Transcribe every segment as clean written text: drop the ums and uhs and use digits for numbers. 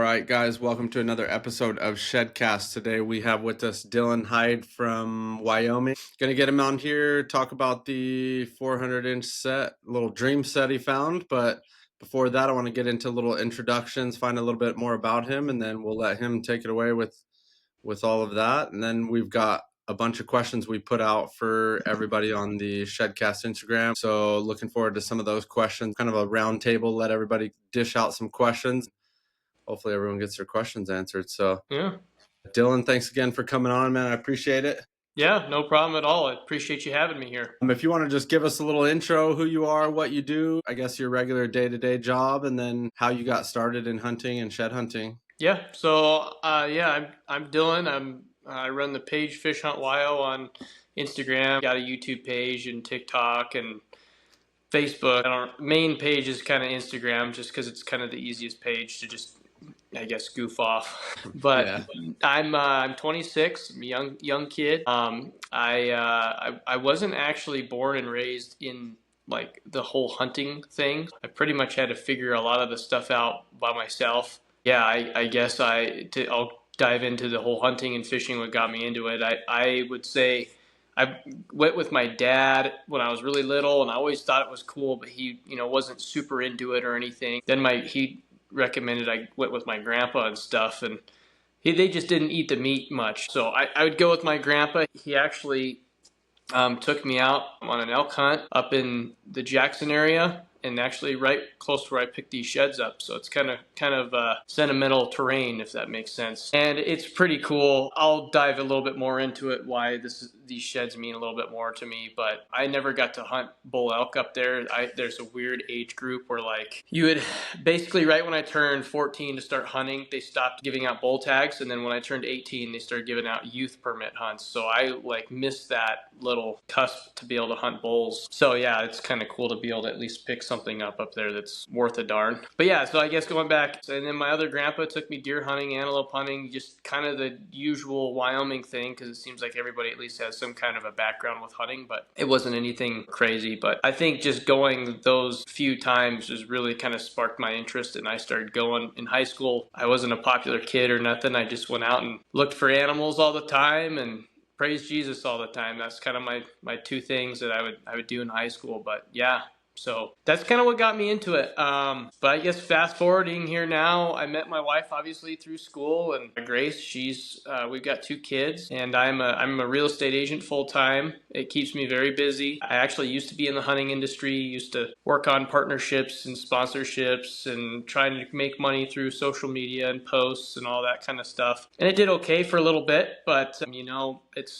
right, guys, welcome to another episode of Shedcast. Today we have with us Dylan Heide from Wyoming. Gonna get him on here, talk about the 400-inch set, little dream set he found. But before that, I want to get into little introductions, find a little bit more about him, and then we'll let him take it away with all of that. And then we've got a bunch of questions we put out for everybody on the Shedcast Instagram. So looking forward to some of those questions, kind of a round table, let everybody dish out some questions. Hopefully everyone gets their questions answered. So Yeah. Dylan, thanks again for coming on, man. I appreciate it. Yeah, no problem at all. I appreciate you having me here. If you want to just give us a little intro, who you are, what you do, I guess your regular day-to-day job, and then how you got started in hunting and shed hunting. Yeah. So, I'm Dylan. I run the page Fish Hunt Wyo on Instagram. Got a YouTube page and TikTok and Facebook. Our main page is kind of Instagram, just because it's kind of the easiest page to just, I guess, goof off. But Yeah. I'm 26. I'm a young kid. I wasn't actually born and raised in like the whole hunting thing. I pretty much had to figure a lot of the stuff out by myself. Yeah, I guess I'll dive into the whole hunting and fishing. What got me into it? I would say I went with my dad when I was really little, and I always thought it was cool, but he, wasn't super into it or anything. Then he recommended I went with my grandpa and stuff, and they just didn't eat the meat much. So I would go with my grandpa. He actually took me out on an elk hunt up in the Jackson area, and actually right close to where I picked these sheds up. So it's kind of sentimental terrain, if that makes sense. And it's pretty cool. I'll dive a little bit more into it, why these sheds mean a little bit more to me. But I never got to hunt bull elk up there. There's a weird age group where, like, you would basically, right when I turned 14 to start hunting, they stopped giving out bull tags. And then when I turned 18, they started giving out youth permit hunts. So I missed that little cusp to be able to hunt bulls. So yeah, it's kind of cool to be able to at least pick something up there that's worth a darn. But yeah, so I guess going back, and then my other grandpa took me deer hunting, antelope hunting, just kind of the usual Wyoming thing, because it seems like everybody at least has some kind of a background with hunting, but it wasn't anything crazy. But I think just going those few times has really kind of sparked my interest, and I started going in high school. I wasn't a popular kid or nothing. I just went out and looked for animals all the time and praise Jesus all the time. That's kind of my two things that I would do in high school. But yeah, so that's kind of what got me into it. But I guess fast forwarding here now, I met my wife obviously through school, and Grace, we've got 2 kids, and I'm a real estate agent full time. It keeps me very busy. I actually used to be in the hunting industry, used to work on partnerships and sponsorships and trying to make money through social media and posts and all that kind of stuff. And it did okay for a little bit, but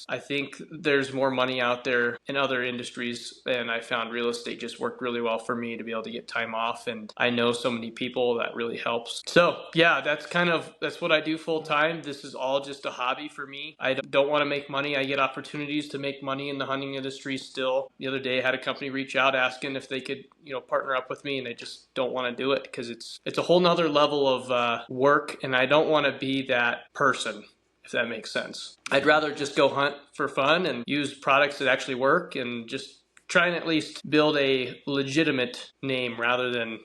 I think there's more money out there in other industries, and I found real estate just worked really well for me to be able to get time off, and I know so many people that really helps. So yeah, that's what I do full time. This is all just a hobby for me. I don't want to make money. I get opportunities to make money in the hunting industry still. The other day I had a company reach out asking if they could partner up with me, and they just don't want to do it because it's a whole nother level of work, and I don't want to be that person, if that makes sense. I'd rather just go hunt for fun and use products that actually work, and just try and at least build a legitimate name rather than,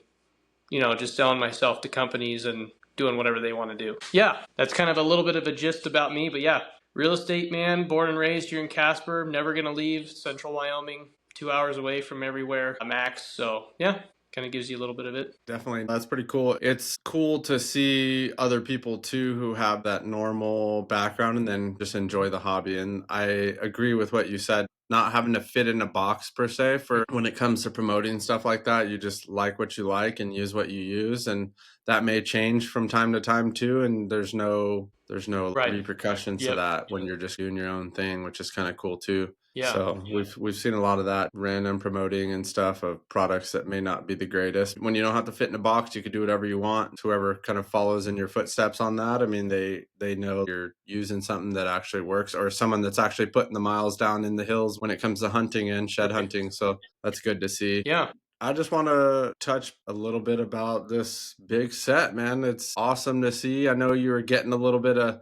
just selling myself to companies and doing whatever they want to do. Yeah, that's kind of a little bit of a gist about me. But yeah, real estate man, born and raised here in Casper, never going to leave central Wyoming, 2 hours away from everywhere, a max. So yeah, kind of gives you a little bit of it. Definitely. That's pretty cool. It's cool to see other people too who have that normal background and then just enjoy the hobby. And I agree with what you said, not having to fit in a box per se for when it comes to promoting stuff like that. You just like what you like and use what you use. And that may change from time to time too. And there's no Right. repercussions to Yep. that when you're just doing your own thing, which is kind of cool too. Yeah. So we've seen a lot of that random promoting and stuff of products that may not be the greatest. When you don't have to fit in a box, you can do whatever you want. Whoever kind of follows in your footsteps on that, I mean, they know you're using something that actually works, or someone that's actually putting the miles down in the hills when it comes to hunting and shed hunting. So that's good to see. Yeah. I just want to touch a little bit about this big set, man. It's awesome to see. I know you were getting a little bit of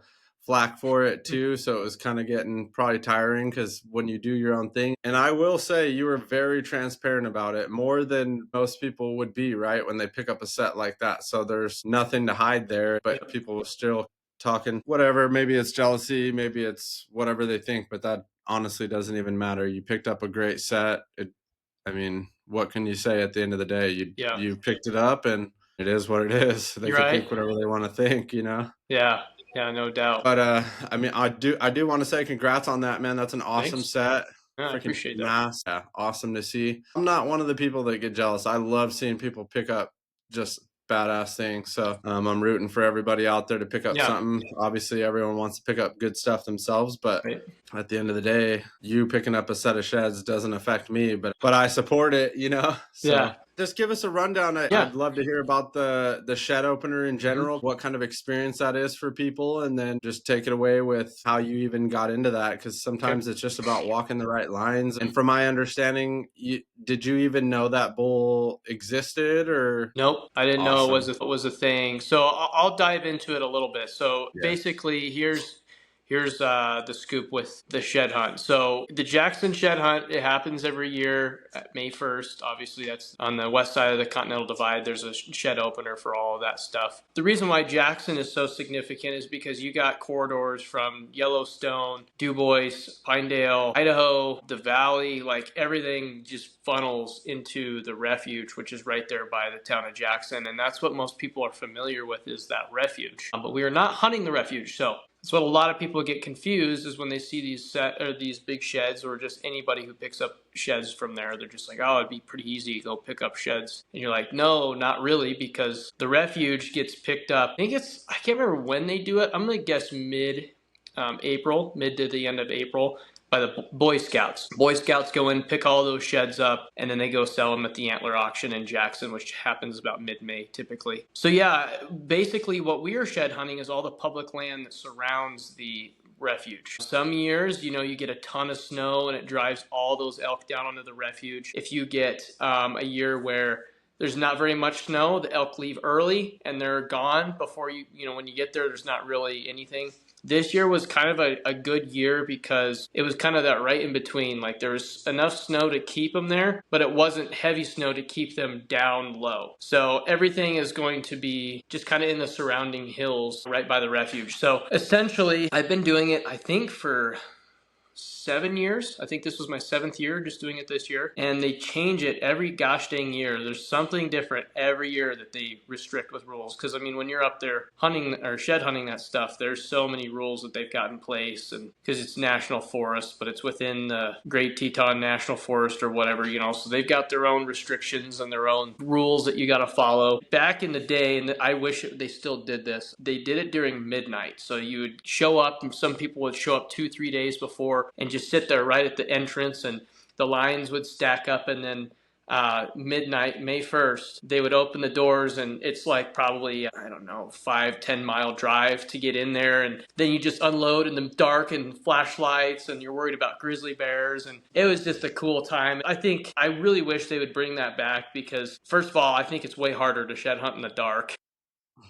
flack for it too. So it was kind of getting probably tiring because when you do your own thing. And I will say you were very transparent about it, more than most people would be, right? When they pick up a set like that. So there's nothing to hide there, but people will still talking whatever. Maybe it's jealousy, maybe it's whatever they think, but that honestly doesn't even matter. You picked up a great set. I mean, what can you say at the end of the day? You picked it up, and it is what it is. They You're can right. think whatever they want to think, you know. Yeah. Yeah. No doubt. But I mean, I do want to say congrats on that, man. That's an awesome Thanks. set. Yeah, I Freaking appreciate that. mass. Yeah, awesome to see. I'm not one of the people that get jealous. I love seeing people pick up just badass things. So I'm rooting for everybody out there to pick up Yeah. something. Obviously, everyone wants to pick up good stuff themselves, but Right. at the end of the day, you picking up a set of sheds doesn't affect me, but I support it, you know. So Yeah. just give us a rundown. Yeah. I'd love to hear about the shed opener in general, what kind of experience that is for people, and then just take it away with how you even got into that, because sometimes it's just about walking the right lines. And from my understanding, did you even know that bull existed, or? Nope, I didn't know Awesome. it was a thing. So I'll dive into it a little bit. So Yeah. basically, here's the scoop with the shed hunt. So the Jackson shed hunt, it happens every year at May 1st. Obviously, that's on the west side of the Continental Divide. There's a shed opener for all of that stuff. The reason why Jackson is so significant is because you got corridors from Yellowstone, Dubois, Pinedale, Idaho, the Valley, like everything just funnels into the refuge, which is right there by the town of Jackson. And that's what most people are familiar with, is that refuge. But we are not hunting the refuge. So that's what a lot of people get confused, is when they see these big sheds, or just anybody who picks up sheds from there. They're just like, oh, it'd be pretty easy to go pick up sheds. And you're like, no, not really, because the refuge gets picked up. I can't remember when they do it. I'm going to guess April, mid to the end of April, by the Boy Scouts. Boy Scouts go in, pick all those sheds up, and then they go sell them at the antler auction in Jackson, which happens about mid-May typically. So yeah, basically what we are shed hunting is all the public land that surrounds the refuge. Some years, you get a ton of snow and it drives all those elk down onto the refuge. If you get a year where there's not very much snow, the elk leave early and they're gone before when you get there, there's not really anything. This year was kind of a good year because it was kind of that right in between. Like there was enough snow to keep them there, but it wasn't heavy snow to keep them down low. So everything is going to be just kind of in the surrounding hills right by the refuge. So essentially, I've been doing it, I think, for 7 years. I think this was my 7th year just doing it this year. And they change it every gosh dang year. There's something different every year that they restrict with rules. Because, I mean, when you're up there hunting or shed hunting that stuff, there's so many rules that they've got in place. And because it's national forest, but it's within the Great Teton National Forest or whatever, so they've got their own restrictions and their own rules that you got to follow. Back in the day, and I wish they still did this, they did it during midnight. So you would show up, and some people would show up 2-3 days before and just sit there right at the entrance, and the lines would stack up, and then midnight, May 1st, they would open the doors, and it's like probably, I don't know, 5-10 mile drive to get in there, and then you just unload in the dark and flashlights, and you're worried about grizzly bears, and it was just a cool time. I really wish they would bring that back, because first of all, I think it's way harder to shed hunt in the dark.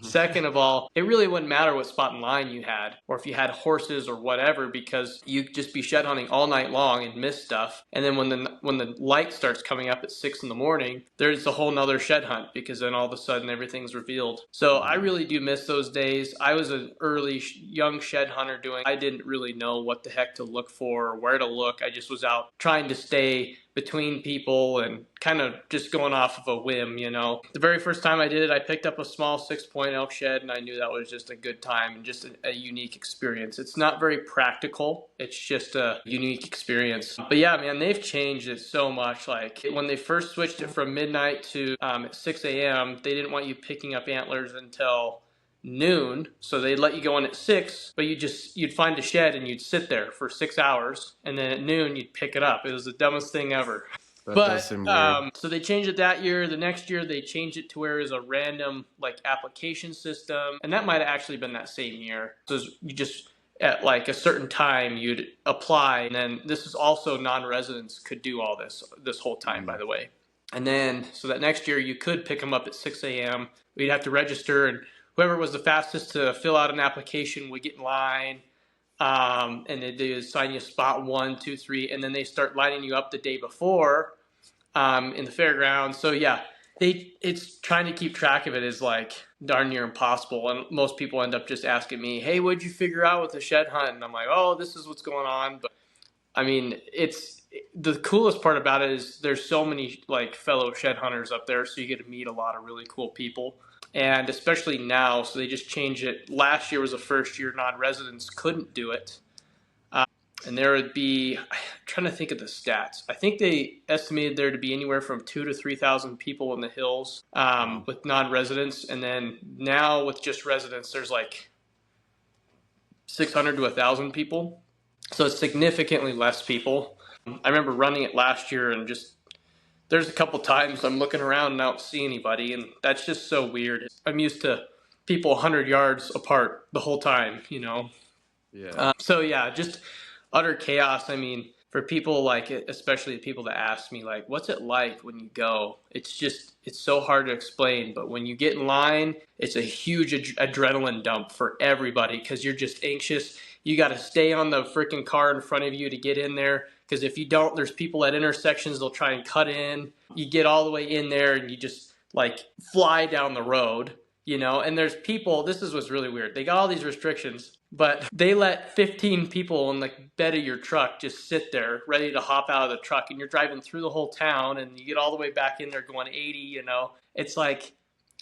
Second of all, it really wouldn't matter what spot and line you had, or if you had horses or whatever, because you'd just be shed hunting all night long and miss stuff. And then when the light starts coming up at 6 in the morning, there's a whole nother shed hunt, because then all of a sudden everything's revealed. So I really do miss those days. I was an early young shed hunter I didn't really know what the heck to look for or where to look. I just was out trying to stay between people and kind of just going off of a whim. The very first time I did it, I picked up a small 6-point elk shed, and I knew that was just a good time and just a unique experience. It's not very practical. It's just a unique experience. But yeah, man, they've changed it so much. Like when they first switched it from midnight to 6 a.m., they didn't want you picking up antlers until noon, so they'd let you go in at 6, but you'd find a shed and you'd sit there for 6 hours, and then at noon you'd pick it up. It was the dumbest thing ever. That does seem weird. So they changed it that year. The next year they changed it to where it was a random application system, and that might have actually been that same year. So you just at like a certain time you'd apply, and then this is also non-residents could do all this whole time, by the way. And then so that next year you could pick them up at 6 a.m. We'd have to register, and whoever was the fastest to fill out an application would get in line. And they assign you spot 1, 2, 3, and then they start lining you up the day before in the fairgrounds. So yeah, it's trying to keep track of it is like darn near impossible. And most people end up just asking me, "Hey, what'd you figure out with the shed hunt?" And I'm like, "Oh, this is what's going on." But I mean, it's the coolest part about it is there's so many like fellow shed hunters up there, so you get to meet a lot of really cool people. And especially now, so they just changed it. Last year was the first year non-residents couldn't do it. And there would be, I'm trying to think of the stats. I think they estimated there to be anywhere from 2,000 to 3,000 people in the hills Wow. with non-residents, and then now with just residents, there's like 600 to 1,000 people. So it's significantly less people. I remember running it last year, and just there's a couple times I'm looking around and I don't see anybody, and that's just so weird. I'm used to people 100 yards apart the whole time, you know. Yeah. So yeah, just utter chaos. I mean, for people like, especially the people that ask me like, what's it like when you go? It's so hard to explain. But when you get in line, it's a huge adrenaline dump for everybody because you're just anxious. You got to stay on the freaking car in front of you to get in there. Because if you don't, there's people at intersections, they'll try and cut in. You get all the way in there and you just like fly down the road, you know. And there's people, this is what's really weird. They got all these restrictions, but they let 15 people in the bed of your truck just sit there ready to hop out of the truck, and you're driving through the whole town and you get all the way back in there going 80, you know. It's like,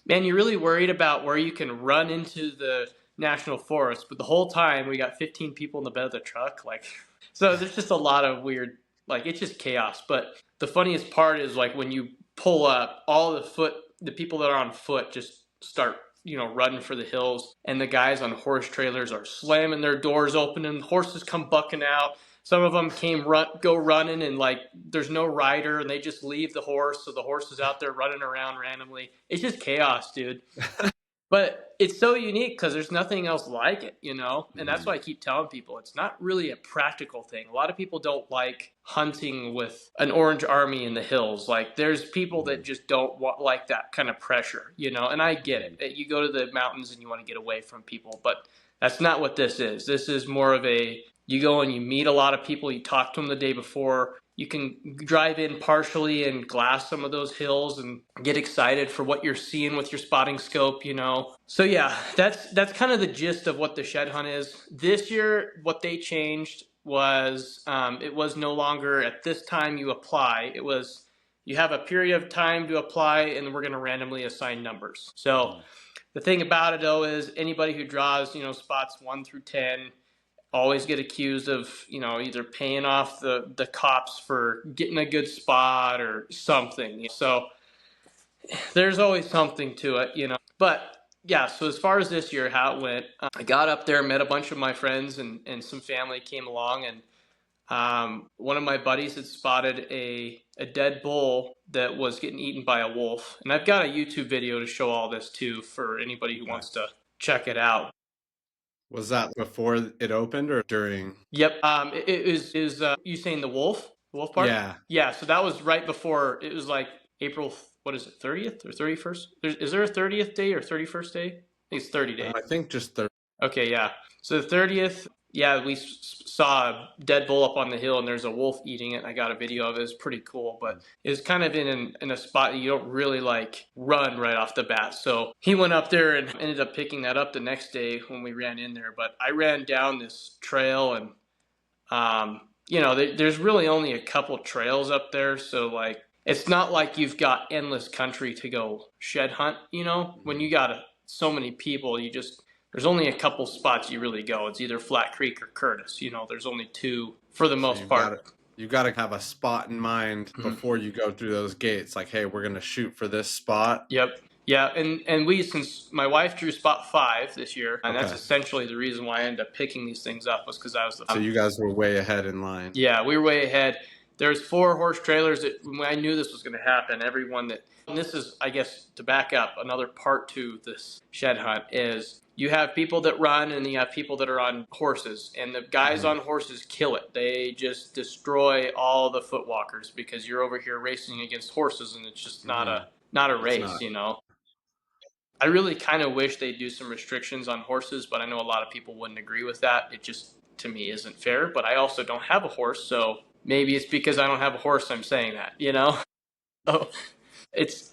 man, you're really worried about where you can run into the national forest, but the whole time we got 15 people in the bed of the truck. Like, so there's just a lot of weird, like, it's just chaos. But the funniest part is like when you pull up, all the people that are on foot just start, you know, running for the hills, and the guys on horse trailers are slamming their doors open, and horses come bucking out. Some of them go running, and like there's no rider, and they just leave the horse, so the horse is out there running around randomly. It's just chaos, dude. But it's so unique because there's nothing else like it, you know? And that's Mhm. why I keep telling people it's not really a practical thing. A lot of people don't like hunting with an orange army in the hills. Like, there's people that Mhm. just don't like that kind of pressure, you know? And I get Mhm. it. You go to the mountains and you want to get away from people, but that's not what this is. This is more of a, you go and you meet a lot of people, you talk to them the day before. You can drive in partially and glass some of those hills and get excited for what you're seeing with your spotting scope, you know. So yeah, that's kind of the gist of what the shed hunt is. This year, what they changed was it was no longer at this time you apply. It was you have a period of time to apply, and we're going to randomly assign numbers. So Mhm. the thing about it though is anybody who draws, you know, spots 1 through 10 always get accused of, you know, either paying off the cops for getting a good spot or something. So there's always something to it, you know. But yeah, so as far as this year, how it went, I got up there, met a bunch of my friends, and some family came along, and one of my buddies had spotted a dead bull that was getting eaten by a wolf. And I've got a YouTube video to show all this too for anybody who Okay. wants to check it out. Was that before it opened or during? Yep. It is you saying the wolf part? Yeah. Yeah. So that was right before. It was like April. What is it? 30th or 31st? Is there a 30th day or 31st day? I think it's 30 days. I think just the. Okay. Yeah. So the 30th. Yeah, we saw a dead bull up on the hill, and there's a wolf eating it. I got a video of it. It's pretty cool, but it's kind of in a spot that you don't really like run right off the bat. So he went up there and ended up picking that up the next day when we ran in there. But I ran down this trail, and you know, there's really only a couple trails up there, so like it's not like you've got endless country to go shed hunt. You know, when Mhm. you got so many people, you just there's only a couple spots you really go. It's either Flat Creek or Curtis. You know, there's only two for the So most part. you got to have a spot in mind Mhm. before you go through those gates. Like, hey, we're gonna shoot for this spot. Yep. Yeah, and we since my wife drew spot 5 this year, and that's Okay. essentially the reason why I ended up picking these things up was because I was the So you guys were way ahead in line. Yeah, we were way ahead. There's 4 horse trailers that when I knew this was going to happen, everyone that, and this is, I guess, to back up, another part to this shed hunt is you have people that run and you have people that are on horses, and the guys Mhm. on horses kill it. They just destroy all the foot walkers because you're over here racing against horses, and it's just Mhm. not a It's race, not. you know. I really kind of wish they do some restrictions on horses, but I know a lot of people wouldn't agree with that. It just to me isn't fair, but I also don't have a horse, so maybe it's because I don't have a horse I'm saying that, you know? So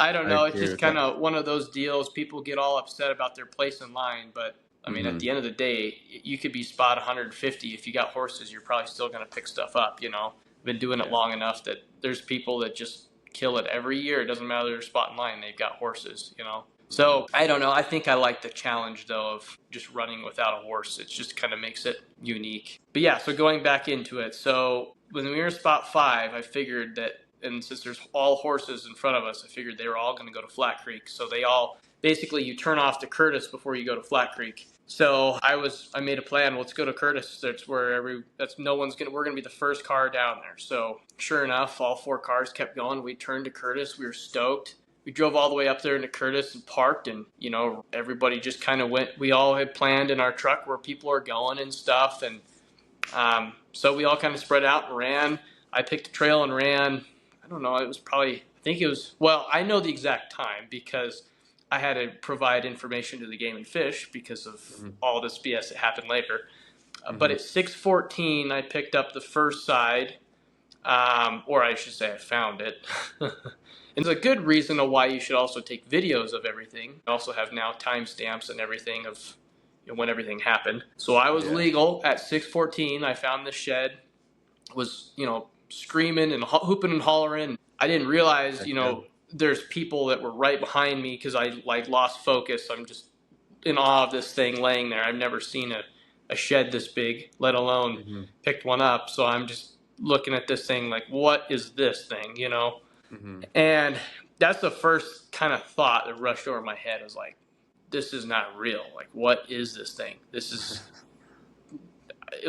I don't I know, it's agree just with that. kind of one of those deals. People get all upset about their place in line, but I mean, at Mm-hmm. the end of the day, you could be spot 150. If you got horses, you're probably still going to pick stuff up, you know? I've been doing it Yeah. long enough that there's people that just kill it every year. It doesn't matter their spot in line, they've got horses, you know? Mm-hmm. So I don't know. I think I like the challenge though of just running without a horse. It just kind of makes it unique. But yeah, so going back into it. So when we were spot 5, I figured that, and since there's all horses in front of us, I figured they were all going to go to Flat Creek. So they all basically, you turn off to Curtis before you go to Flat Creek. So I made a plan. Let's go to Curtis. We're gonna be the first car down there. So sure enough, all 4 cars kept going. We turned to Curtis. We were stoked. We drove all the way up there into Curtis and parked, and you know, everybody just kind of went. We all had planned in our truck where people are going and stuff, and so we all kind of spread out and ran. I picked a trail and ran. I don't know. It was probably, I think it was, well, I know the exact time because I had to provide information to the Game and Fish because of Mm-hmm. all this BS that happened later. But Mm-hmm. at 6:14, I picked up the first side, or I should say I found it. And there's a good reason of why you should also take videos of everything. I also have now timestamps and everything of, you know, when everything happened. So I was Yeah. legal at 6:14. I found the shed, was, you know, screaming and hooping and hollering. I didn't realize, Heck you yeah. know, there's people that were right behind me because I like lost focus. I'm just in awe of this thing laying there. I've never seen a shed this big, let alone Mm-hmm. picked one up. So I'm just looking at this thing like, what is this thing, you know? Mm-hmm. And that's the first kind of thought that rushed over my head. Was like, this is not real. Like, what is this thing? It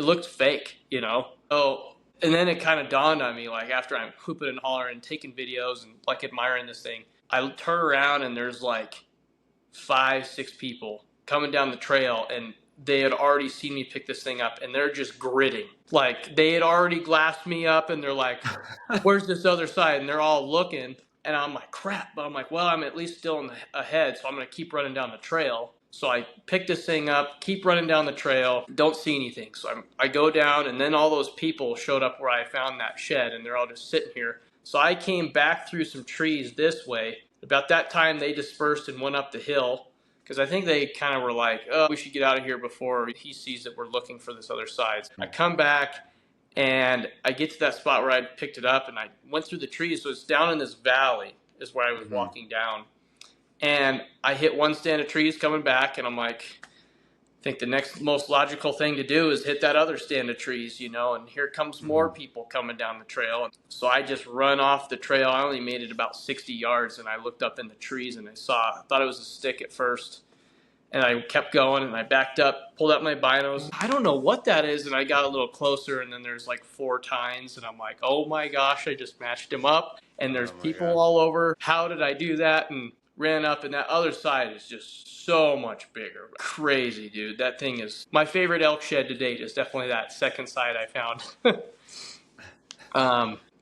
looked fake, you know? So, and then it kind of dawned on me, like, after I'm hooping and hollering and taking videos and like admiring this thing, I turn around and there's like 5, 6 people coming down the trail, and they had already seen me pick this thing up, and they're just gritting. Like, they had already glassed me up, and they're like, where's this other side? And they're all looking, and I'm like, crap. But I'm like, well, I'm at least still ahead, so I'm going to keep running down the trail. So I pick this thing up, keep running down the trail, don't see anything. So I go down, and then all those people showed up where I found that shed, and they're all just sitting here. So I came back through some trees this way. About that time, they dispersed and went up the hill because I think they kind of were like, oh, we should get out of here before he sees that we're looking for this other side. I come back, and I get to that spot where I picked it up, and I went through the trees. So it's down in this valley is where I was Mm-hmm. walking down. And I hit one stand of trees coming back, and I'm like, I think the next most logical thing to do is hit that other stand of trees, you know, and here comes more Mm-hmm. people coming down the trail. So I just run off the trail. I only made it about 60 yards, and I looked up in the trees, and I thought it was a stick at first. And I kept going, and I backed up, pulled out my binos. I don't know what that is, and I got a little closer, and then there's like 4 tines, and I'm like, oh my gosh, I just matched him up, and there's Oh my people gosh. all over. How did I do that? And ran up, and that other side is just so much bigger. Crazy, dude. That thing is my favorite elk shed to date. Is definitely that second side I found.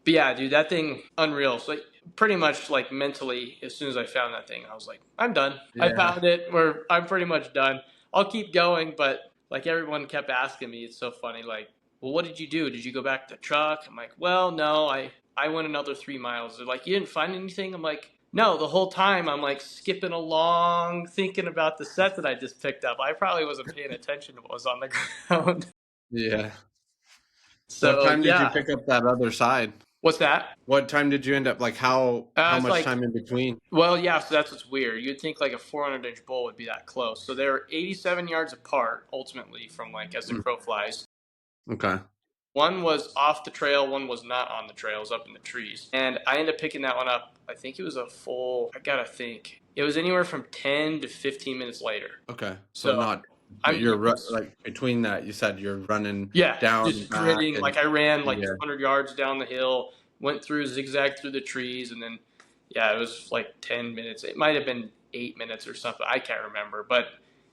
But yeah, dude, that thing unreal. So pretty much like mentally, as soon as I found that thing, I was like, I'm done. I Yeah. found it. I'm pretty much done. I'll keep going, but like everyone kept asking me, it's so funny. Like, well, what did you do? Did you go back to the truck? I'm like, well, no, I went another 3 miles. They're like, you didn't find anything? I'm like, no, the whole time I'm like skipping along, thinking about the set that I just picked up. I probably wasn't paying attention to what was on the ground. Yeah. What So time did you yeah, pick up that other side? what's that? What time did you end up, like, how It's much like, time in between? well, yeah, so that's what's weird. You'd think like a 400-inch bull would be that close. So they're 87 yards apart, ultimately, from like as the Mm. crow flies. Okay. One was off the trail, one was not on the trail, it was up in the trees. And I ended up picking that one up. I think it was a full, I gotta think. It was anywhere from 10 to 15 minutes later. Okay. So So, not, I but mean, like between that, you said you're running yeah, down, just back, gritting. and Like I ran like yeah. 200 yards down the hill, went through, zigzagged through the trees, and then, yeah, it was like 10 minutes. It might have been 8 minutes or something. I can't remember. But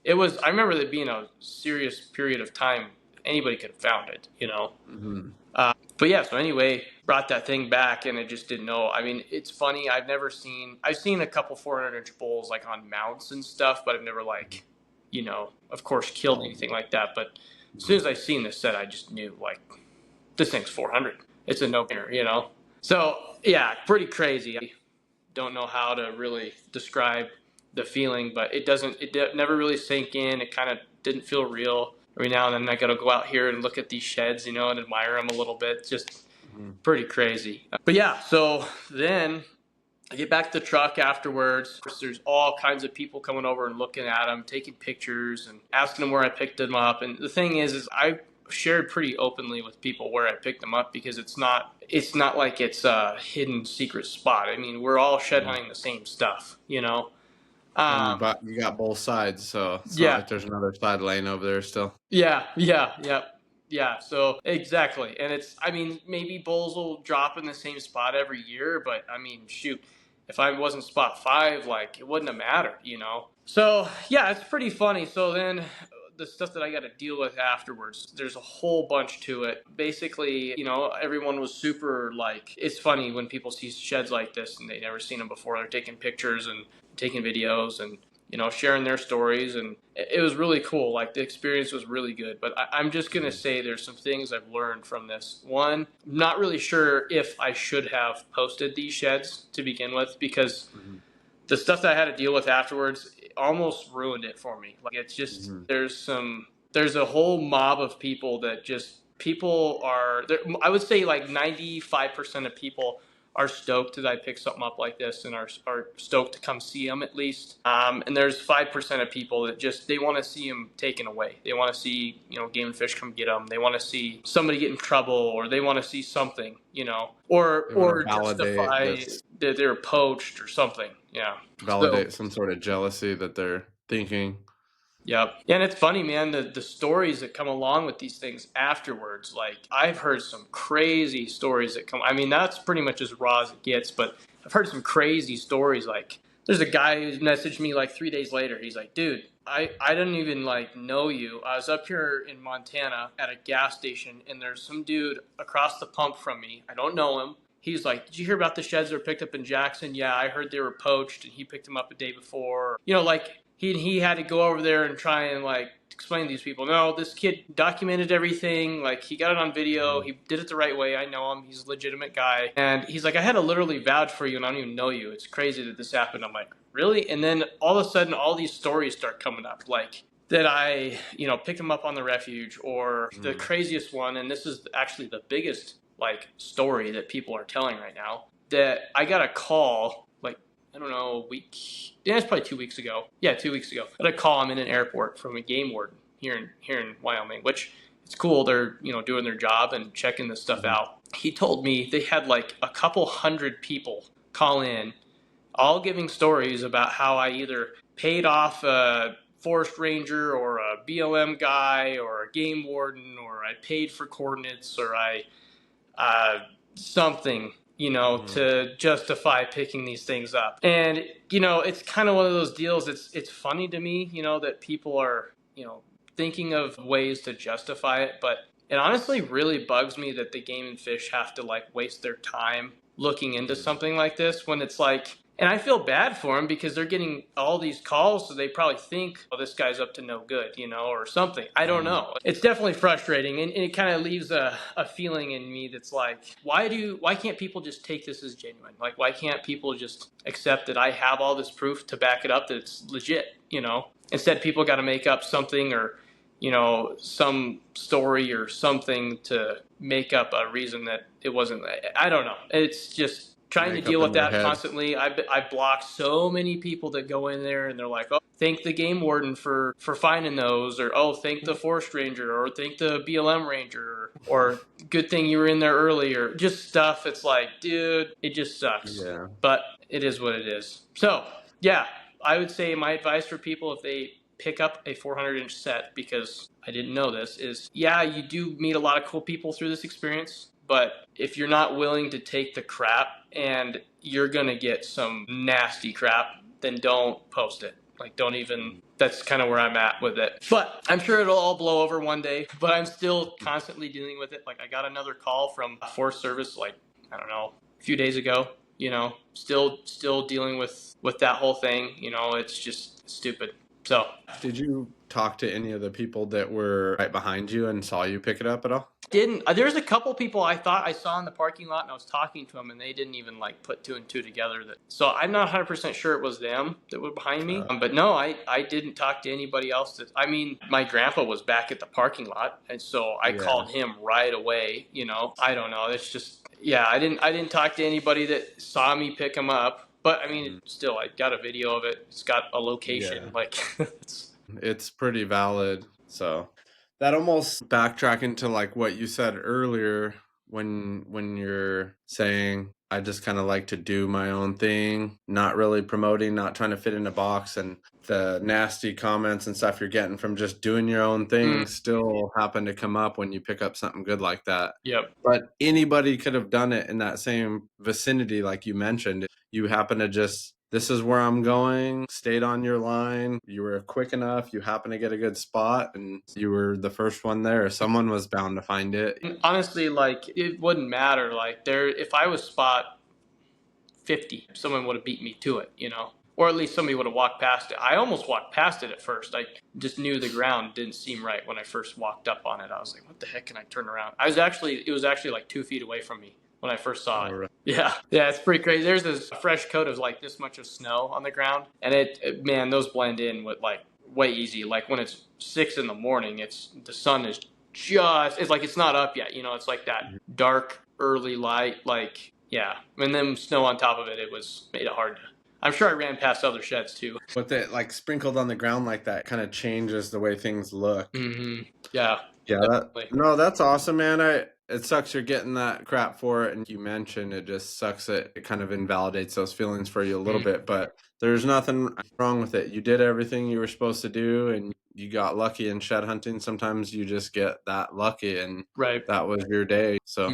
I remember there being a serious period of time. Anybody could have found it, you know? Mm-hmm. But yeah, so anyway, brought that thing back, and I just didn't know. I mean, it's funny. I've seen a couple 400-inch bulls like on mounts and stuff, but I've never like, you know, of course, killed anything like that. But As soon as I seen this set, I just knew, like, this thing's 400. It's a no-brainer, you know? So, yeah, pretty crazy. I don't know how to really describe the feeling, but it never really sank in. It kind of didn't feel real. Every now and then I got to go out here and look at these sheds, you know, and admire them a little bit. Just pretty crazy. But yeah, so then I get back to the truck afterwards. There's all kinds of people coming over and looking at them, taking pictures and asking them where I picked them up. And the thing is I shared pretty openly with people where I picked them up, because it's not like it's a hidden secret spot. I mean, we're all shed hunting the same stuff, you know? And Um, you got both sides, so it's not yeah, like there's another side lane over there still. yeah. So exactly. And I mean, maybe bulls will drop in the same spot every year, but I mean, shoot, if I wasn't spot 5, like, it wouldn't have mattered, you know? So yeah, it's pretty funny. So then the stuff that I got to deal with afterwards, there's a whole bunch to it. Basically, you know, everyone was super, like, it's funny when people see sheds like this and they never seen them before. They're taking pictures and taking videos and, you know, sharing their stories, and it was really cool. Like, the experience was really good. But I'm just gonna say there's some things I've learned from this. One, I'm not really sure if I should have posted these sheds to begin with, because the stuff that I had to deal with afterwards almost ruined it for me. Like, it's just there's a whole mob of people that just people are there. I would say like 95% of people are stoked that I picked something up like this and are stoked to come see them at least. And there's 5% of people that just, they want to see them taken away. They want to see, you know, Game and Fish come get them. They want to see somebody get in trouble, or they want to see something, you know, They want to or justify that they're poached or something. Yeah. So validate some sort of jealousy that they're thinking. yep. And it's funny, man, the stories that come along with these things afterwards. Like, I've heard some crazy stories that come. I mean, that's pretty much as raw as it gets, but I've heard some crazy stories. Like, there's a guy who messaged me like 3 days later. He's like, dude, I didn't even like know you. I was up here in Montana at a gas station, and there's some dude across the pump from me. I don't know him. He's like, did you hear about the sheds that were picked up in Jackson? Yeah, I heard they were poached, and he picked them up a day before. You know, like, he had to go over there and try and, like, explain to these people, no, this kid documented everything. Like, he got it on video. He did it the right way. I know him. He's a legitimate guy. And he's like, I had to literally vouch for you, and I don't even know you. It's crazy that this happened. I'm like, really? And then all of a sudden, all these stories start coming up, like, that I, you know, picked him up on the refuge, or the craziest one, and this is actually the biggest, like, story that people are telling right now, that I got a call, like, I don't know, a week. Yeah, it's probably 2 weeks ago. Yeah, 2 weeks ago. I got a call. I'm in an airport from a game warden here in Wyoming, which it's cool. They're, you know, doing their job and checking this stuff out. He told me they had like a couple hundred people call in, all giving stories about how I either paid off a forest ranger or a BLM guy or a game warden, or I paid for coordinates, or I something, you know, to justify picking these things up. And, you know, it's kind of one of those deals. It's funny to me, you know, that people are, you know, thinking of ways to justify it, but it honestly really bugs me that the Game and Fish have to, like, waste their time looking into something like this, when it's like, and I feel bad for them because they're getting all these calls, so they probably think, oh, this guy's up to no good, you know, or something. I don't know. It's definitely frustrating, and it kind of leaves a feeling in me that's like, why can't people just take this as genuine? Like, why can't people just accept that I have all this proof to back it up that it's legit, you know? Instead, people got to make up something, or, you know, some story or something to make up a reason that it wasn't. I don't know. It's just trying to deal with that constantly. I block so many people that go in there and they're like, oh, thank the game warden for finding those, or, oh, thank the forest ranger, or thank the BLM ranger, or good thing you were in there earlier. Just stuff. It's like, dude, it just sucks. Yeah. But it is what it is. So yeah, I would say my advice for people, if they pick up a 400-inch set, because I didn't know this, is, yeah, you do meet a lot of cool people through this experience, but if you're not willing to take the crap, and you're going to get some nasty crap, then don't post it. Like, don't even, that's kind of where I'm at with it. But I'm sure it'll all blow over one day, but I'm still constantly dealing with it. Like, I got another call from a Forest Service, like, I don't know, a few days ago, you know, still dealing with that whole thing. You know, it's just stupid. So Did you talk to any of the people that were right behind you and saw you pick it up at all? Didn't there's a couple people I thought I saw in the parking lot, and I was talking to them, and they didn't even like put two and two together. That so I'm not 100% sure it was them that were behind me. But no, I didn't talk to anybody else. I mean, my grandpa was back at the parking lot, and so I called him right away. I don't know. It's just yeah, I didn't talk to anybody that saw me pick him up. But I mean, still, I got a video of it. It's got a location. Yeah. Like It's pretty valid. So that almost backtracking to like what you said earlier when you're saying I just kind of like to do my own thing, not really promoting, not trying to fit in a box, and the nasty comments and stuff you're getting from just doing your own thing still happen to come up when you pick up something good like that. Yep. But anybody could have done it in that same vicinity like you mentioned. You happen to just, this is where I'm going, stayed on your line, you were quick enough, you happen to get a good spot, and you were the first one there. Someone was bound to find it. Honestly, like it wouldn't matter. Like if I was spot 50, someone would have beat me to it, or at least somebody would have walked past it. I almost walked past it at first. I just knew the ground didn't seem right when I first walked up on it. I was like, what the heck can I turn around? It was actually like 2 feet away from me when I first saw it. Right. Yeah, it's pretty crazy. There's this fresh coat of like this much of snow on the ground, and man, those blend in with like way easy. Like when it's 6 in the morning, the sun is it's like it's not up yet. It's like that dark early light. Like yeah, and then snow on top of it. It made it hard to. I'm sure I ran past other sheds too. With it like sprinkled on the ground like that kind of changes the way things look. Mm-hmm. Yeah. Yeah, that's awesome, man. It sucks you're getting that crap for it, and you mentioned it just sucks that it kind of invalidates those feelings for you a little bit, but there's nothing wrong with it. You did everything you were supposed to do, and you got lucky in shed hunting. Sometimes you just get that lucky, and that was your day. So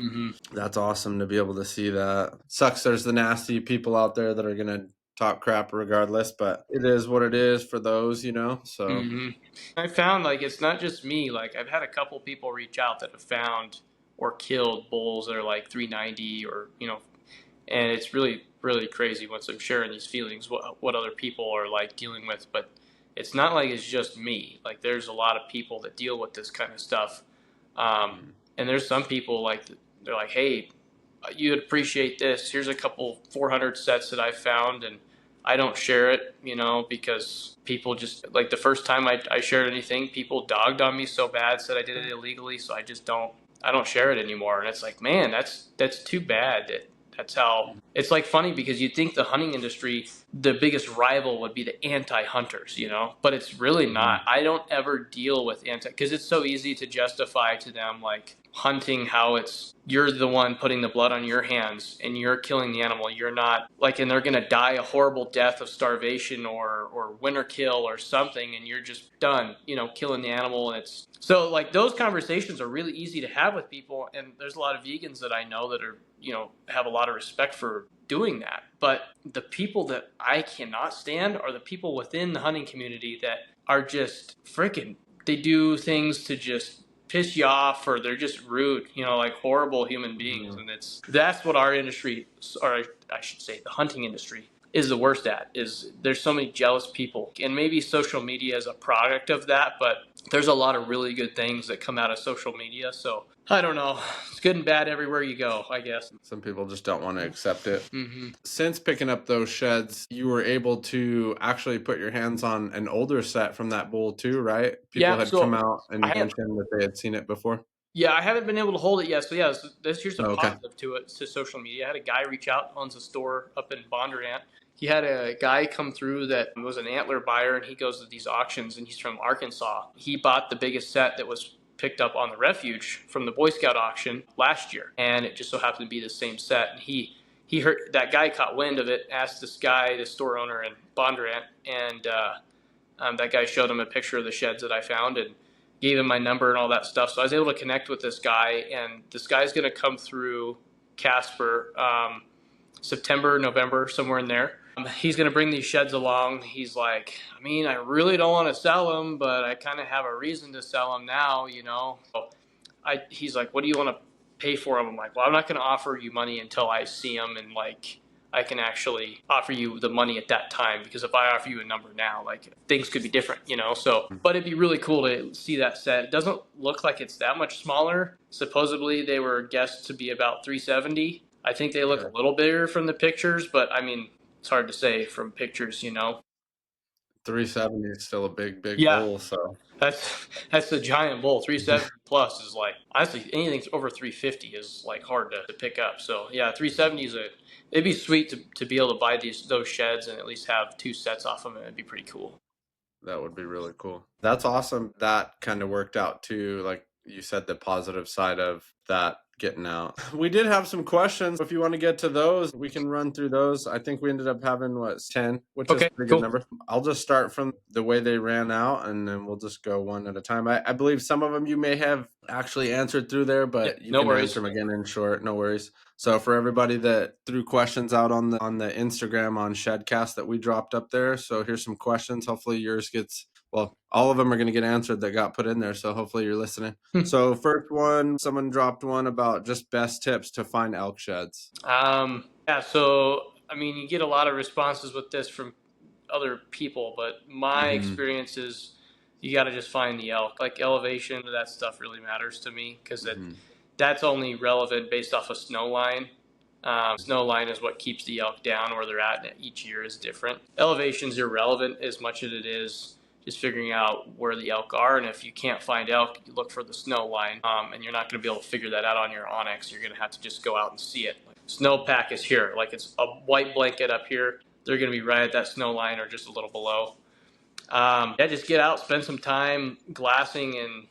that's awesome to be able to see that. Sucks there's the nasty people out there that are gonna talk crap regardless, but it is what it is for those, so I found like it's not just me. Like I've had a couple people reach out that have found or killed bulls that are like 390 or and it's really really crazy once I'm sharing these feelings what other people are like dealing with. But it's not like it's just me. Like there's a lot of people that deal with this kind of stuff, and there's some people like they're like, hey, you'd appreciate this. Here's a couple 400 sets that I found, and I don't share it, because people just like the first time I shared anything, people dogged on me so bad, said I did it illegally, so I don't share it anymore. And it's like, man, that's too bad. That's how it's like funny because you'd think the hunting industry, the biggest rival would be the anti-hunters, but it's really not. I don't ever deal with because it's so easy to justify to them like hunting how you're the one putting the blood on your hands and you're killing the animal. You're not like, and they're going to die a horrible death of starvation or winter kill or something. And you're just done, killing the animal. And it's so like those conversations are really easy to have with people. And there's a lot of vegans that I know that are, have a lot of respect for doing that. But the people that I cannot stand are the people within the hunting community that are just freaking, they do things to just piss you off, or they're just rude, like horrible human beings. And that's what our industry, or I should say the hunting industry, is the worst at. Is there's so many jealous people, and maybe social media is a product of that, but there's a lot of really good things that come out of social media. So I don't know, it's good and bad everywhere you go, I guess. Some people just don't want to accept it. Since picking up those sheds, you were able to actually put your hands on an older set from that bull too, right? People had come out and mentioned that they had seen it before. Yeah, I haven't been able to hold it yet. So yeah, here's a positive to it, to social media. I had a guy reach out, owns a store up in Bondurant. He had a guy come through that was an antler buyer, and he goes to these auctions, and he's from Arkansas. He bought the biggest set that was picked up on the refuge from the Boy Scout auction last year, and it just so happened to be the same set. And he heard that guy caught wind of it, asked this guy, the store owner in Bondurant, and that guy showed him a picture of the sheds that I found and gave him my number and all that stuff. So I was able to connect with this guy, and this guy's going to come through Casper September, November, somewhere in there. He's going to bring these sheds along. He's like, I mean, I really don't want to sell them, but I kind of have a reason to sell them now, So he's like, what do you want to pay for them? I'm like, well, I'm not going to offer you money until I see them and like I can actually offer you the money at that time, because if I offer you a number now, like things could be different, you know? So, but it'd be really cool to see that set. It doesn't look like it's that much smaller. Supposedly they were guessed to be about 370. I think they look a little bigger from the pictures, but I mean, it's hard to say from pictures, you know? 370 is still a big Yeah, bull, so that's a giant bull. 370 plus is like, honestly, anything over 350 is like hard to pick up. So yeah, 370 is it'd be sweet to be able to buy those sheds and at least have 2 sets off of them. It'd be pretty cool. that would be really cool. That's awesome. That kind of worked out too. Like you said, the positive side of that getting out. We did have some questions. If you want to get to those, we can run through those. I think we ended up having 10, which is Okay, a pretty good cool. number. I'll just start from the way they ran out and then we'll just go one at a time. I believe some of them you may have actually answered through there, but you No can worries. answer them again in short. No worries. So for everybody that threw questions out on the Instagram on Shedcast that we dropped up there, so here's some questions. Hopefully yours gets, well, all of them are going to get answered that got put in there. So hopefully you're listening. So first one, someone dropped one about just best tips to find elk sheds. Yeah, so I mean, you get a lot of responses with this from other people, but my experience is you got to just find the elk. Like elevation, that stuff really matters to me, because that's only relevant based off a snow line. Snow line is what keeps the elk down where they're at, and each year is different. Elevation's irrelevant as much as it is just figuring out where the elk are. And if you can't find elk, you look for the snow line, and you're not going to be able to figure that out on your Onyx. You're going to have to just go out and see it. Like, snowpack is here, like it's a white blanket up here. They're going to be right at that snow line or just a little below. Yeah, just get out, spend some time glassing in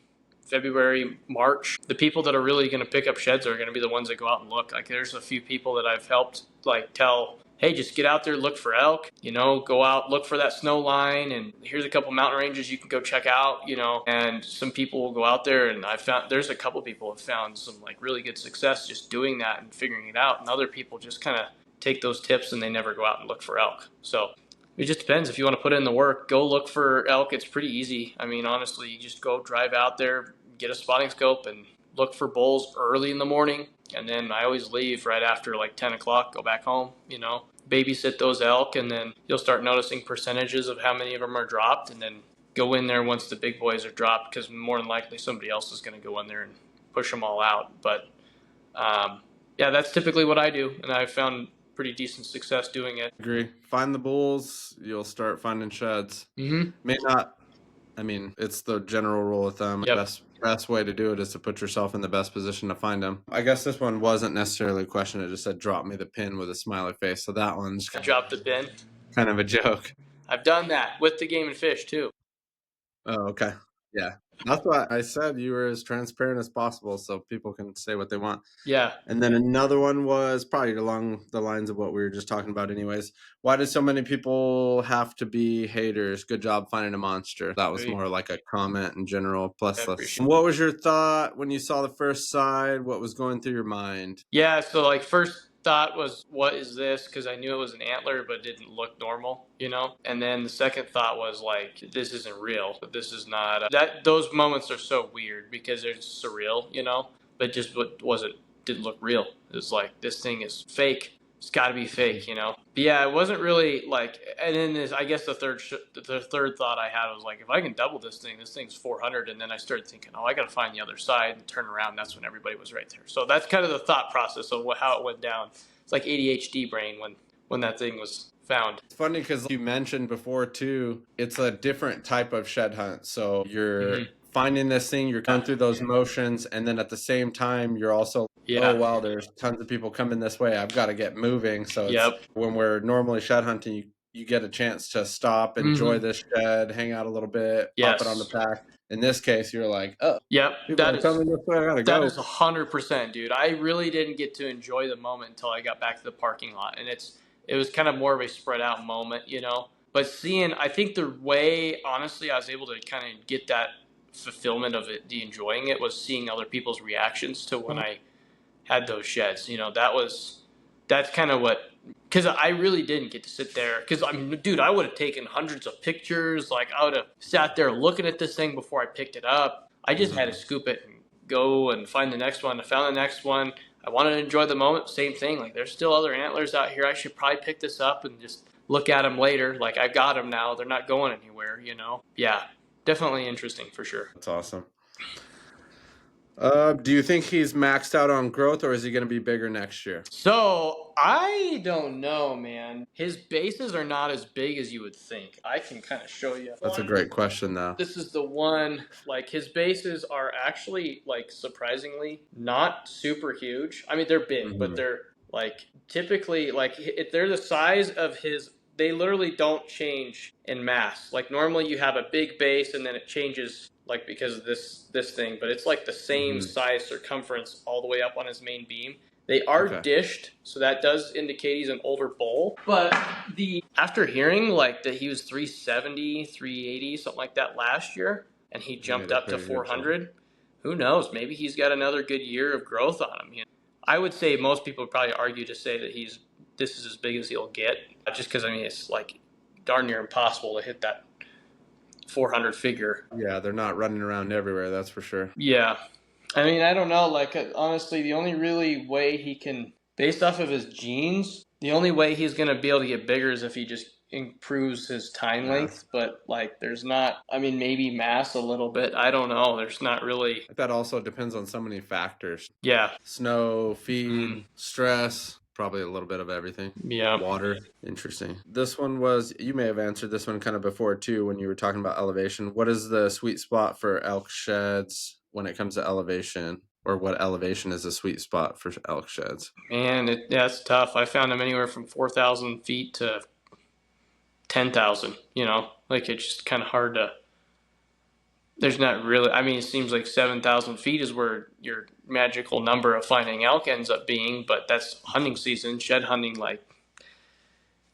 February, March. The people that are really going to pick up sheds are going to be the ones that go out and look. Like there's a few people that I've helped like tell, hey, just get out there, look for elk, you know, go out, look for that snow line, and here's a couple mountain ranges you can go check out, you know. And some people will go out there, and I found there's a couple people have found some like really good success just doing that and figuring it out. And other people just kind of take those tips and they never go out and look for elk. So it just depends. If you want to put in the work, go look for elk. It's pretty easy. I mean, honestly, you just go drive out there, get a spotting scope, and look for bulls early in the morning. And then I always leave right after like 10 o'clock, go back home, you know, babysit those elk, and then you'll start noticing percentages of how many of them are dropped, and then go in there once the big boys are dropped, because more than likely somebody else is going to go in there and push them all out. But yeah, that's typically what I do, and I've found pretty decent success doing it. Agree. Find the bulls, you'll start finding sheds. May not, I mean, it's the general rule of thumb. Yep. Best way to do it is to put yourself in the best position to find them. I guess this one wasn't necessarily a question. It just said, drop me the pin with a smiley face. So that one's Drop the pin. kind of a joke. I've done that with the Game and Fish too. Oh, okay. Yeah. That's why I said you were as transparent as possible so people can say what they want. Yeah. And then another one was probably along the lines of what we were just talking about anyways. Why do so many people have to be haters? Good job finding a monster. That was more like a comment in general. Plus, what was your thought when you saw the first side? What was going through your mind? Yeah, so like first thought was, what is this? Because I knew it was an antler, but it didn't look normal, you know? And then the second thought was like, this isn't real. This is not, those moments are so weird because they're surreal, you know? But just what didn't look real. It was like, this thing is fake. It's got to be fake, you know? But yeah, it wasn't really like, and then this, I guess the third thought I had was like, if I can double this thing's 400. And then I started thinking, oh, I got to find the other side and turn around. That's when everybody was right there. So that's kind of the thought process of how it went down. It's like ADHD brain when that thing was found. It's funny because you mentioned before too, it's a different type of shed hunt. So you're finding this thing, you're going through those motions, and then at the same time, you're also, oh, wow, there's tons of people coming this way. I've got to get moving. So it's, when we're normally shed hunting, you get a chance to stop, enjoy this shed, hang out a little bit, pop it on the pack. In this case, you're like, oh, that is coming this way, I gotta go. That is 100%, dude. I really didn't get to enjoy the moment until I got back to the parking lot, and it was kind of more of a spread out moment, you know. But I think the way, honestly, I was able to kind of get that fulfillment of it, the enjoying it, was seeing other people's reactions to when I had those sheds. You know, that's kind of what, because I really didn't get to sit there. Because I mean, dude, I would have taken hundreds of pictures. Like I would have sat there looking at this thing before I picked it up. I just had to scoop it and go and find the next one. I found the next one. I want to enjoy the moment. Same thing. Like there's still other antlers out here. I should probably pick this up and just look at them later. Like I've got them now. They're not going anywhere, you know? Yeah, definitely interesting for sure. That's awesome. Do you think he's maxed out on growth, or is he going to be bigger next year? So I don't know, man. His bases are not as big as you would think. I can kind of show you. That's a great question, though. This is the one, like his bases are actually like surprisingly not super huge. I mean, they're big, but they're like typically like they're the size of his. They literally don't change in mass. Like normally you have a big base and then it changes like because of this thing, but it's like the same size circumference all the way up on his main beam. They are dished, so that does indicate he's an older bull. But after hearing like that he was 370, 380, something like that last year, and he jumped up to 400, who knows? Maybe he's got another good year of growth on him. You know? I would say most people would probably argue to say that this is as big as he'll get, just because I mean it's like darn near impossible to hit that 400 figure. Yeah, they're not running around everywhere, that's for sure. Yeah. I mean, I don't know. Like, honestly, the only really way he can, based off of his genes, the only way he's going to be able to get bigger is if he just improves his tine length. But, like, there's not, I mean, maybe mass a little bit. I don't know. There's not really. That also depends on so many factors. Yeah. Snow, feed, stress. Probably a little bit of everything. Yeah. Water. Interesting. This one was, you may have answered this one kind of before too when you were talking about elevation. What is the sweet spot for elk sheds when it comes to elevation? Or what elevation is a sweet spot for elk sheds? Man, that's tough. I found them anywhere from 4,000 feet to 10,000, you know? Like, it's just kind of hard to. There's not really, I mean, it seems like 7,000 feet is where your magical number of finding elk ends up being, but that's hunting season, shed hunting, like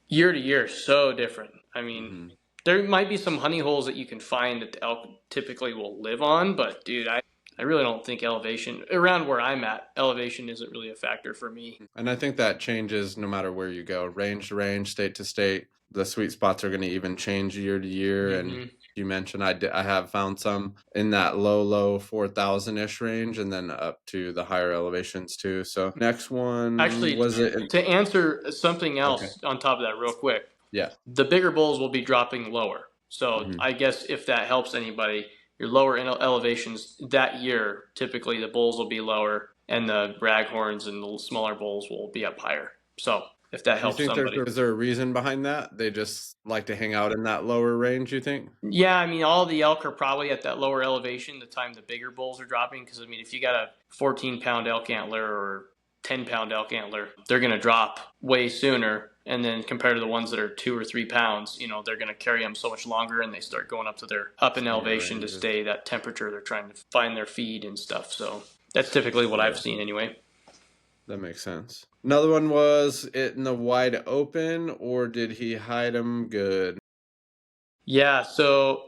year to year, so different. I mean, there might be some honey holes that you can find that the elk typically will live on, but dude, I really don't think elevation, around where I'm at, elevation isn't really a factor for me. And I think that changes no matter where you go, range to range, state to state. The sweet spots are going to even change year to year. And you mentioned I have found some in that low 4,000-ish range and then up to the higher elevations too. So next one, actually, to answer something else on top of that real quick. Yeah. The bigger bulls will be dropping lower. So I guess if that helps anybody, your lower elevations that year, typically the bulls will be lower and the raghorns and the smaller bulls will be up higher. So if that helps somebody. Is there a reason behind that? They just like to hang out in that lower range, you think? Yeah, I mean, all the elk are probably at that lower elevation the time the bigger bulls are dropping. Because, I mean, if you got a 14-pound elk antler or 10-pound elk antler, they're going to drop way sooner. And then compared to the ones that are 2 or 3 pounds, you know, they're going to carry them so much longer and they start going up in elevation to stay that temperature. They're trying to find their feed and stuff. So that's typically what I've seen anyway. That makes sense. Another one was it in the wide open, or did he hide them good? Yeah, so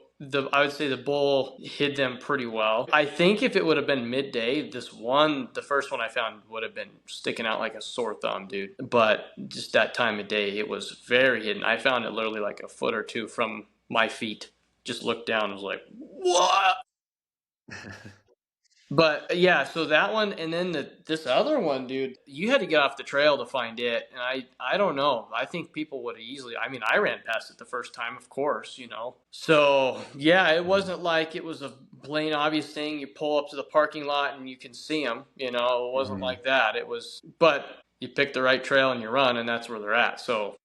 I would say the bull hid them pretty well. I think if it would have been midday, the first one I found would have been sticking out like a sore thumb, dude. But just that time of day, it was very hidden. I found it literally like a foot or two from my feet. Just looked down and was like, what? But yeah, so that one, and then this other one, dude, you had to get off the trail to find it, and I don't know. I think people would easily. I mean, I ran past it the first time, of course, you know. So yeah, it wasn't like it was a plain obvious thing. You pull up to the parking lot and you can see them. You know, it wasn't like that. It was, but you pick the right trail and you run, and that's where they're at. So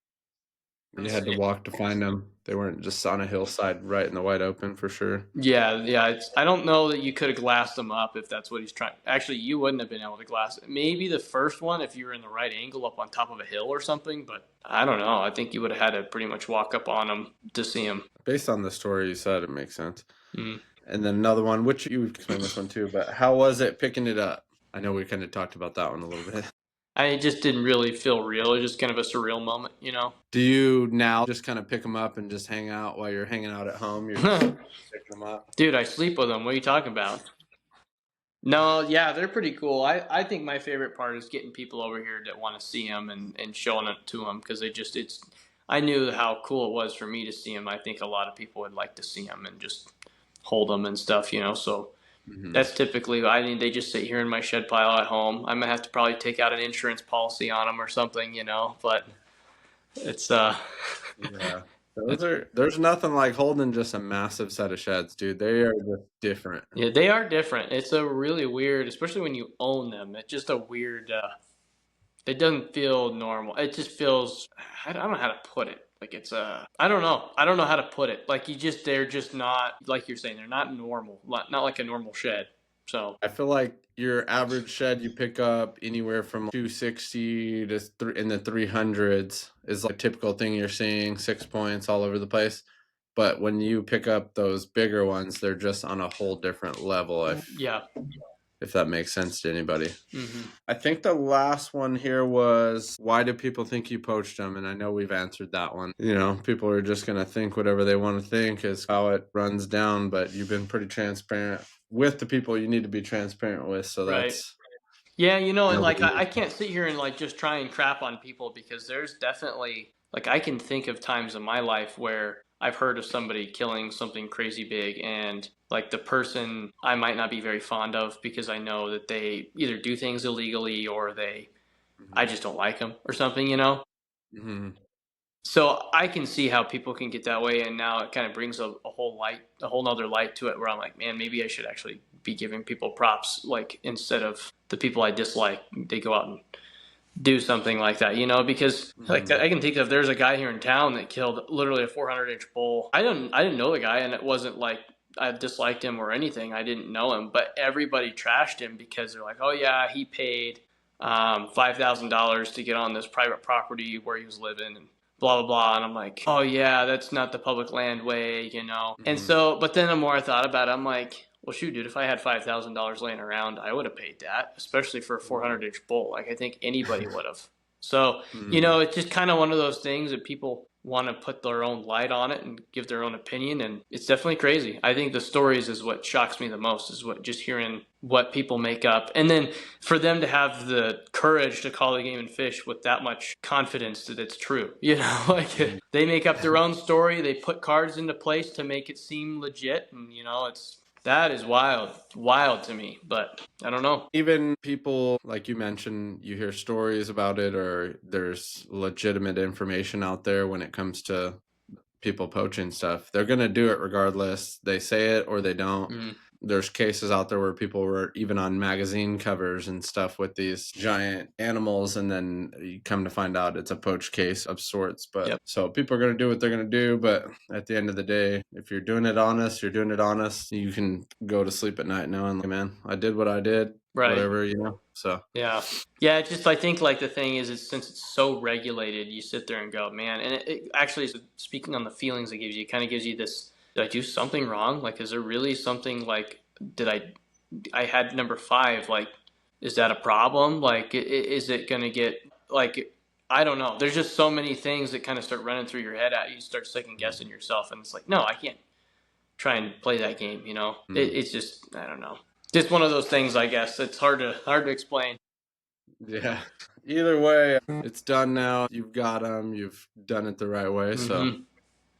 you had to walk to find them. They weren't just on a hillside right in the wide open for sure. Yeah. I don't know that you could have glassed them up if that's what he's trying. Actually, you wouldn't have been able to glass it. Maybe the first one if you were in the right angle up on top of a hill or something, but I don't know. I think you would have had to pretty much walk up on them to see them. Based on the story you said, it makes sense. And then another one, which you explained this one too, but how was it picking it up? I know we kind of talked about that one a little bit. I just didn't really feel real. It was just kind of a surreal moment, you know? Do you now just kind of pick them up and just hang out while you're hanging out at home? You're just picking them up? Dude, I sleep with them. What are you talking about? No, yeah, they're pretty cool. I think my favorite part is getting people over here that want to see them and showing it to them because I knew how cool it was for me to see them. I think a lot of people would like to see them and just hold them and stuff, you know? So That's typically, I mean, they just sit here in my shed pile at home. I might have to probably take out an insurance policy on them or something, but it's, Yeah. There's nothing like holding just a massive set of sheds, dude. They are just different. yeah, they are different. It's a really weird, especially when you own them. It's just a weird, it doesn't feel normal. It just feels, I don't know how to put it. Like it's I don't know. I don't know how to put it. Like they're just not, like you're saying, they're not normal. Not like a normal shed. So I feel like your average shed you pick up anywhere from 260 to in the 300s is like a typical thing you're seeing, 6 points all over the place. But when you pick up those bigger ones, they're just on a whole different level. yeah. If that makes sense to anybody. Mm-hmm. I think the last one here was, why do people think you poached them? And I know we've answered that one. People are just going to think whatever they want to think is how it runs down, but you've been pretty transparent with the people you need to be transparent with. So Right. that's... Yeah, and like I can't sit here and like just try and crap on people, because there's definitely, like, I can think of times in my life where I've heard of somebody killing something crazy big, and like the person I might not be very fond of because I know that they either do things illegally or I just don't like them or something, Mm-hmm. So I can see how people can get that way, and now it kind of brings a whole nother light to it, where I'm like, man, maybe I should actually be giving people props, like, instead of the people I dislike, they go out and do something like that, because like I can think of, there's a guy here in town that killed literally a 400-inch bull. I didn't know the guy, and it wasn't like I disliked him or anything. I didn't know him, but everybody trashed him because they're like, oh yeah, he paid $5,000 to get on this private property where he was living, and blah blah blah. And I'm like, oh yeah, that's not the public land way, And so, but then the more I thought about it, I'm like, well, shoot, dude, if I had $5,000 laying around, I would have paid that, especially for a 400-inch bull. Like, I think anybody would have. So, it's just kind of one of those things that people want to put their own light on it and give their own opinion, and it's definitely crazy. I think the stories is what shocks me the most, is what just hearing what people make up, and then for them to have the courage to call the game and fish with that much confidence that it's true. Like, they make up their own story, they put cards into place to make it seem legit, and that is wild to me, but I don't know. Even people, like you mentioned, you hear stories about it, or there's legitimate information out there when it comes to people poaching stuff. They're going to do it regardless. They say it or they don't. There's cases out there where people were even on magazine covers and stuff with these giant animals, and then you come to find out it's a poached case of sorts. But So people are going to do what they're going to do. But at the end of the day, if you're doing it honest, you're doing it honest. You can go to sleep at night knowing, like, man, I did what I did. Right. Whatever, So yeah. It's just, I think, like, the thing is, since it's so regulated, you sit there and go, man. And it actually, speaking on the feelings it gives you, it kind of gives you this: did I do something wrong? Like, is there really something, like, I had number 5, like, is that a problem? Like, is it going to get, like, I don't know. There's just so many things that kind of start running through your head at you. You start second guessing yourself, and it's like, no, I can't try and play that game, It's just, I don't know. Just one of those things, I guess. It's hard to explain. Yeah. Either way, it's done now. You've got them. You've done it the right way. So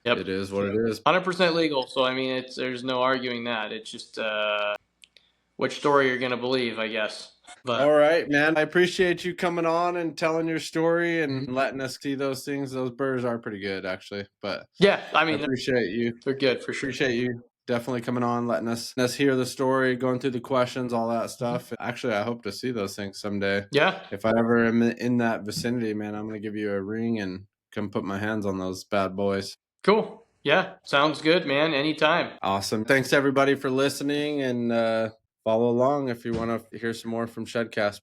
it is what it is. 100% legal. So, I mean, there's no arguing that. It's just which story you're going to believe, I guess. But all right, man. I appreciate you coming on and telling your story and letting us see those things. Those birds are pretty good, actually. But yeah, I mean, I appreciate you. They're good, for sure. Appreciate you definitely coming on, letting us hear the story, going through the questions, all that stuff. Actually, I hope to see those things someday. Yeah. If I ever am in that vicinity, man, I'm going to give you a ring and come put my hands on those bad boys. Cool. Yeah. Sounds good, man. Anytime. Awesome. Thanks, everybody, for listening, and follow along if you want to hear some more from Shedcast.